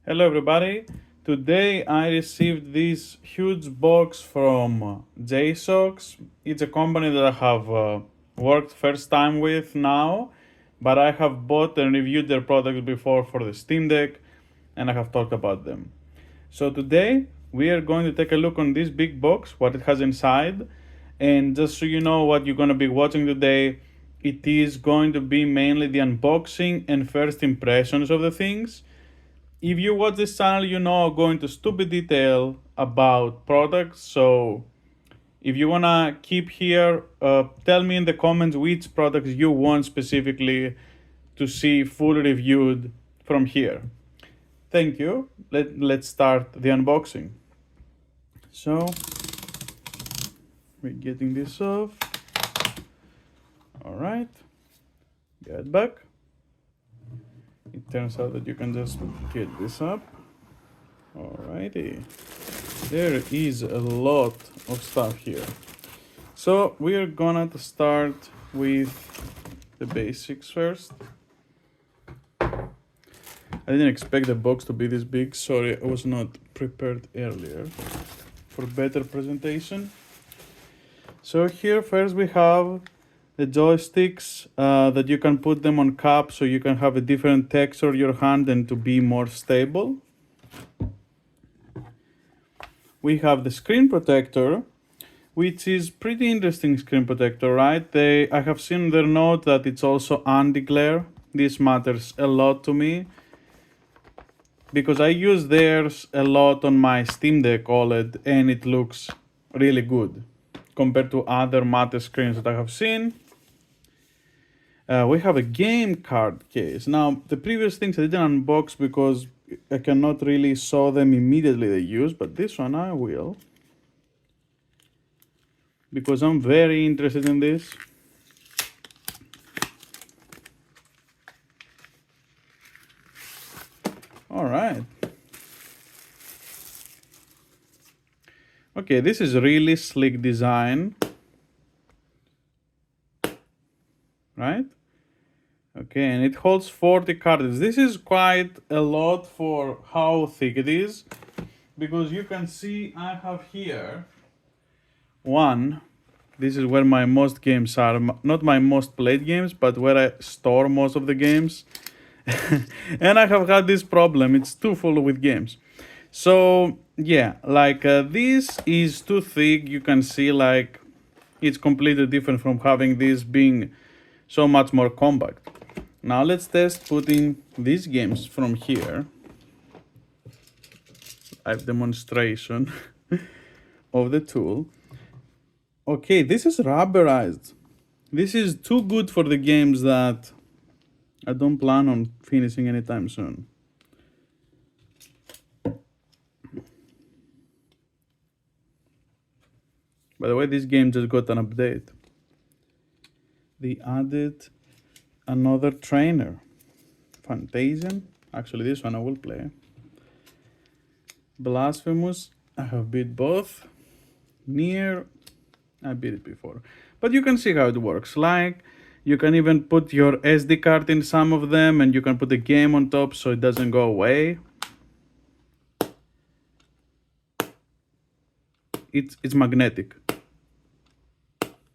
Hello everybody. Today I received this huge box from JSAUX. It's a company that I have worked first time with now, but I have bought and reviewed their products before for the Steam Deck and I have talked about them. So today we are going to take a look on this big box, what it has inside, and just so you know what you're going to be watching today, it is going to be mainly the unboxing and first impressions of the things. If you watch this channel, you know I go into stupid detail about products. So if you wanna keep here, tell me in the comments which products you want specifically to see fully reviewed from here. Thank you. Let's start the unboxing. So we're getting this off. All right, get back. It turns out that you can just get this up. Alrighty. There is a lot of stuff here. So we are gonna start with the basics first. I didn't expect the box to be this big. Sorry, I was not prepared earlier for better presentation. So here first we have the joysticks that you can put them on cups so you can have a different texture of your hand and to be more stable. We have the screen protector, which is pretty interesting screen protector, right? I have seen their note that it's also anti-glare. This matters a lot to me because I use theirs a lot on my Steam Deck OLED and it looks really good compared to other matte screens that I have seen. We have a game card case. Now, the previous things I didn't unbox because I cannot really show them immediately they use, but this one I will. Because I'm very interested in this. All right. Okay, this is really slick design. Right? Okay, and it holds 40 cards. This is quite a lot for how thick it is, because you can see I have here one. This is where my most games are, not my most played games, but where I store most of the games. And I have had this problem, it's too full with games. So yeah, like this is too thick. You can see like it's completely different from having this being so much more compact. Now let's test putting these games from here. Live demonstration of the tool. Okay, this is rubberized. This is too good for the games that I don't plan on finishing anytime soon. By the way, this game just got an update. They added another trainer. Fantasian. Actually, this one I will play. Blasphemous. I have beat both. Nier. I beat it before. But you can see how it works. Like, you can even put your SD card in some of them and you can put the game on top so it doesn't go away. It's magnetic.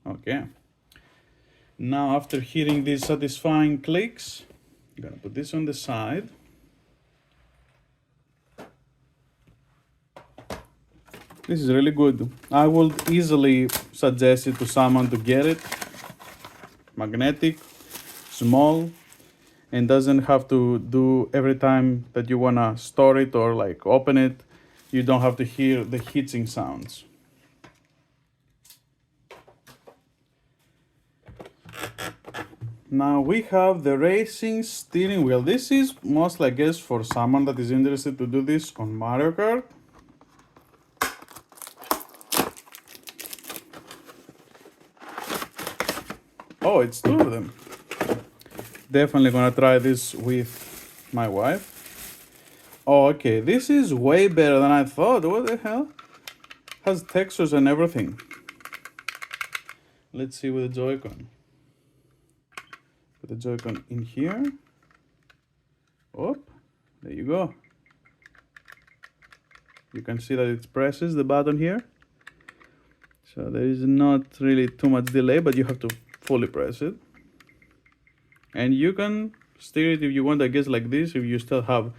Okay. Now, after hearing these satisfying clicks, I'm gonna put this on the side. This is really good. I would easily suggest it to someone to get it. Magnetic, small, and doesn't have to do every time that you wanna store it or like open it. You don't have to hear the hitching sounds. Now we have the racing steering wheel. This is mostly, I guess, for someone that is interested to do this on Mario Kart. Oh, it's two of them. Definitely gonna try this with my wife. Oh, okay, this is way better than I thought. What the hell? Has textures and everything. Let's see with the Joy-Con. Put the Joy-Con in here. Oh, there you go. You can see that it presses the button here. So there is not really too much delay, but you have to fully press it. And you can steer it if you want, I guess, like this, if you still have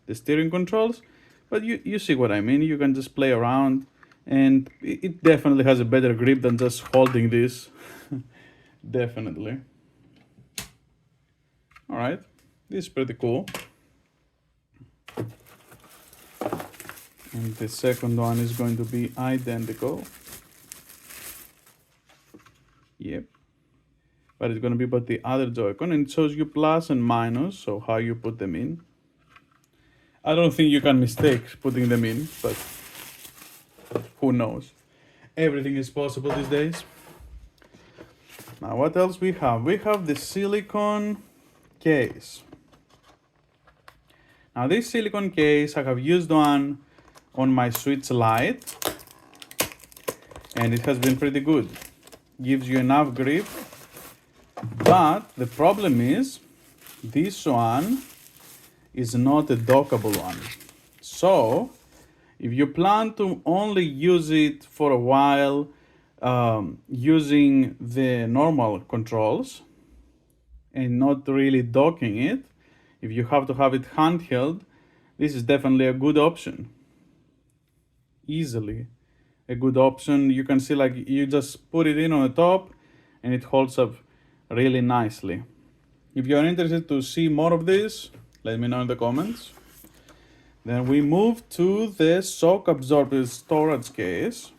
the steering controls. But you see what I mean. You can just play around, and it definitely has a better grip than just holding this. Definitely. All right, this is pretty cool. And the second one is going to be identical. Yep. But it's going to be about the other Joy-Con, and it shows you plus and minus, so how you put them in. I don't think you can mistake putting them in, but who knows? Everything is possible these days. Now, what else we have? We have the silicone case. Now, this silicone case, I have used one on my Switch Lite, and it has been pretty good. Gives you enough grip, but the problem is this one is not a dockable one. So if you plan to only use it for a while using the normal controls and not really docking it, if you have to have it handheld, this is definitely a good option. Easily a good option. You can see, like, you just put it in on the top and it holds up really nicely. If you're interested to see more of this, let me know in the comments. Then we move to the shock absorber storage case,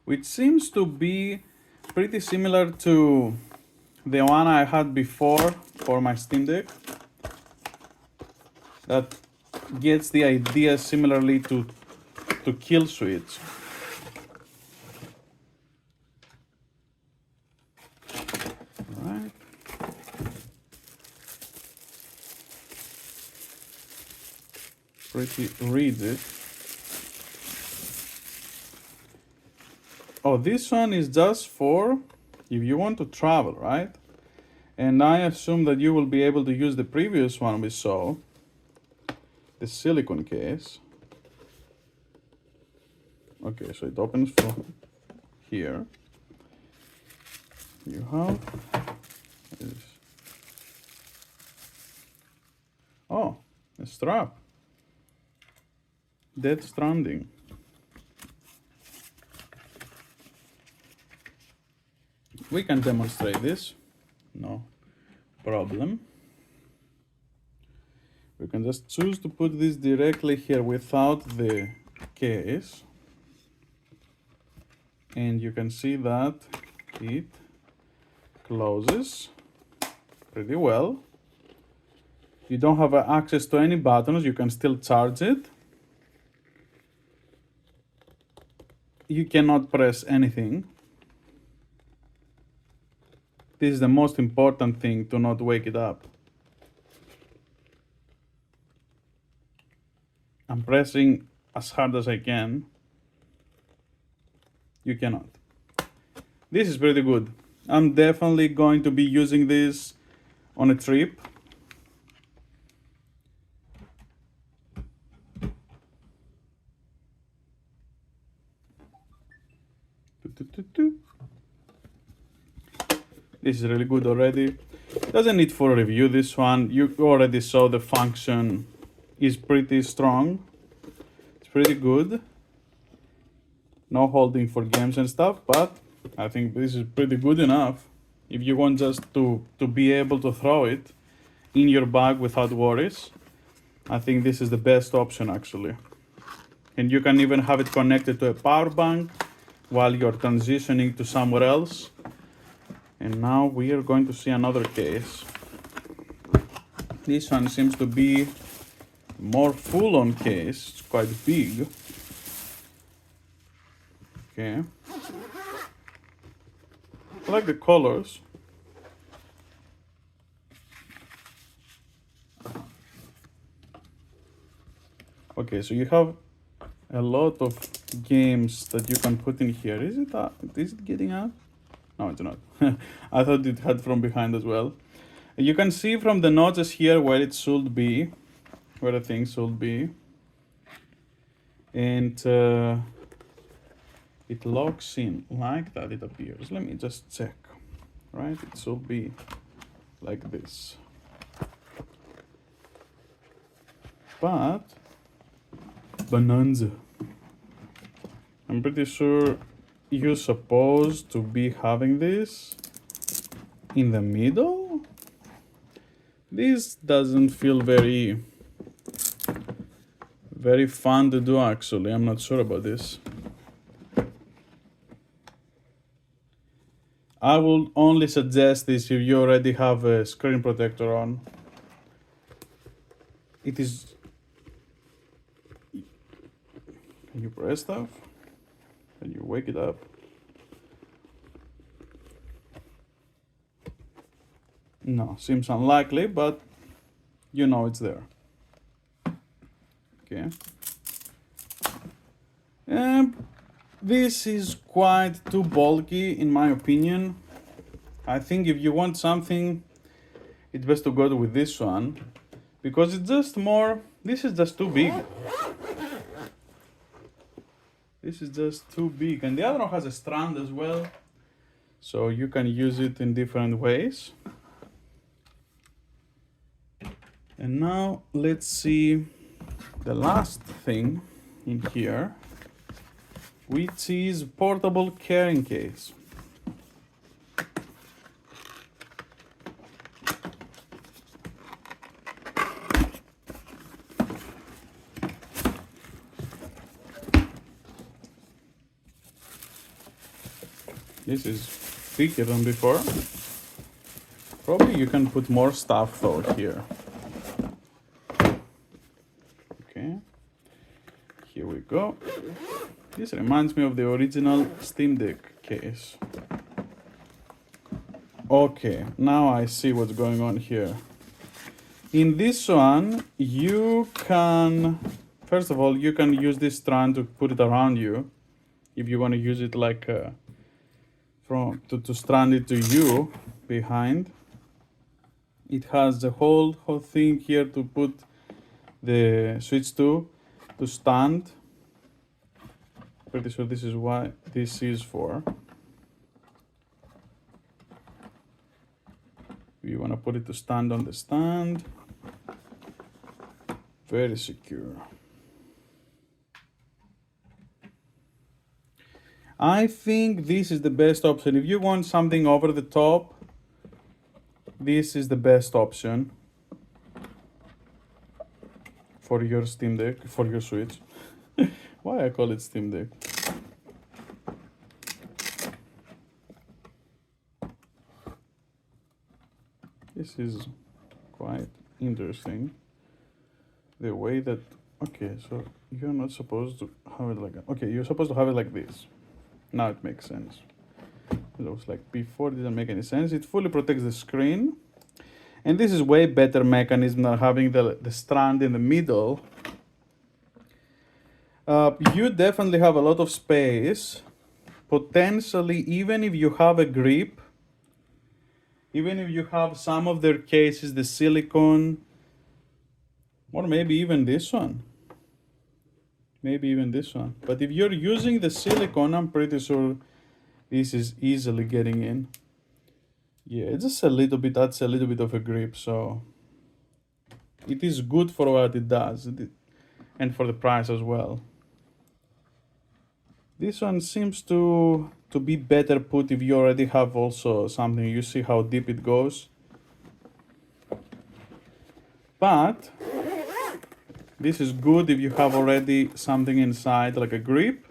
which seems to be pretty similar to the one I had before for my Steam Deck. That gets the idea similarly to kill switch. Alright. Pretty rigid. Oh, this one is just for if you want to travel, right? And I assume that you will be able to use the previous one we saw, the silicone case. Okay, so it opens from here. You have this. Oh, a strap. Death Stranding. We can demonstrate this, no problem. We can just choose to put this directly here without the case. And you can see that it closes pretty well. You don't have access to any buttons, you can still charge it. You cannot press anything. This is the most important thing, to not wake it up. I'm pressing as hard as I can. You cannot. This is pretty good. I'm definitely going to be using this on a trip. This is really good already. Doesn't need for a review, this one. You already saw the function is pretty strong. It's pretty good. No holding for games and stuff, but I think this is pretty good enough. If you want just to be able to throw it in your bag without worries, I think this is the best option actually. And you can even have it connected to a power bank while you're transitioning to somewhere else. And now we are going to see another case. This one seems to be more full-on case. It's quite big. Okay. I like the colors. Okay, so you have a lot of games that you can put in here. Is it getting out? No, it's not. I thought it had from behind as well. You can see from the notches here where it should be, where the thing should be. and it locks in like that. It appears. Let me just check. Right, it should be like this. But bonanza, I'm pretty sure you're supposed to be having this in the middle. This doesn't feel very fun to do, actually. I'm not sure about this. I will only suggest this if you already have a screen protector on. It is... Can you press stuff? Can you wake it up? No, seems unlikely, but you know it's there. Okay. This is quite too bulky in my opinion. I think if you want something, it's best to go with this one, because it's just more, this is just too big. This is just too big, and the other one has a strand as well, so you can use it in different ways. And now let's see the last thing in here, which is portable carrying case. This is thicker than before. Probably you can put more stuff though here. Okay, here we go. This reminds me of the original SteamDeck case. Okay, now I see what's going on here. In this one, you can, first of all, you can use this strand to put it around you. If you want to use it like to strand it to you behind. It has the whole thing here to put the switch to stand. Pretty sure this is what this is for. You want to put it to stand on the stand. Very secure. I think this is the best option. If you want something over the top, this is the best option for your Steam Deck, for your Switch. Why I call it Steam Deck? This is quite interesting. The way that, okay, so you're not supposed to have it like that. Okay, you're supposed to have it like this. Now it makes sense. It looks like before it didn't make any sense. It fully protects the screen. And this is way better mechanism than having the strand in the middle. You definitely have a lot of space. Potentially, even if you have a grip, even if you have some of their cases, the silicone, or maybe even this one. Maybe even this one. But if you're using the silicone, I'm pretty sure this is easily getting in. Yeah, it's just a little bit, that's a little bit of a grip, so it is good for what it does, and for the price as well. This one seems to be better put if you already have also something. You see how deep it goes. But this is good if you have already something inside, like a grip.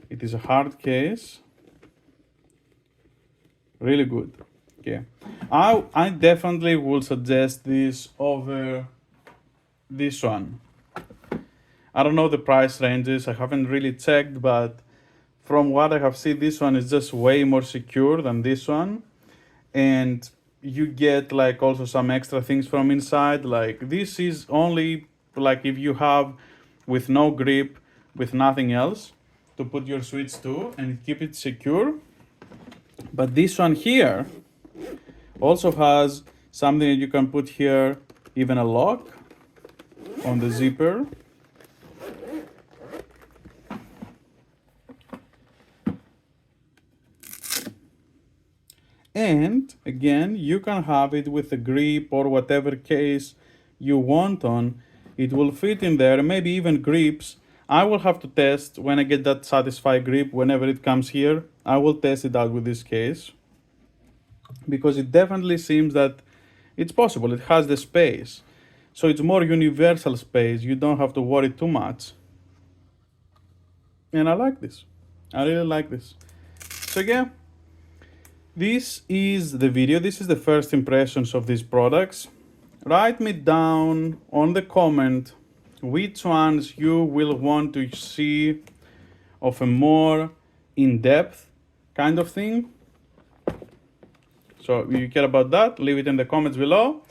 It is a hard case. Really good. Okay. I definitely will suggest this over this one. I don't know the price ranges. I haven't really checked, but from what I have seen, this one is just way more secure than this one. And you get like also some extra things from inside. Like this is only like if you have with no grip, with nothing else to put your Switch to and keep it secure. But this one here also has something that you can put here, even a lock on the zipper. And again, you can have it with a grip or whatever case you want on. It will fit in there, maybe even grips. I will have to test when I get that satisfied grip whenever it comes here. I will test it out with this case because it definitely seems that it's possible. It has the space. So it's more universal space. You don't have to worry too much. And I like this. I really like this. So yeah, this is the video. This is the first impressions of these products. Write me down on the comment which ones you will want to see of a more in-depth kind of thing. So if you care about that, leave it in the comments below.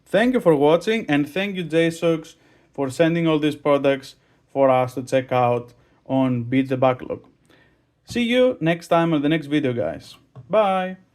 Thank you for watching, and thank you JSAUX for sending all these products for us to check out on Beat the Backlog. See you next time on the next video, guys. Bye.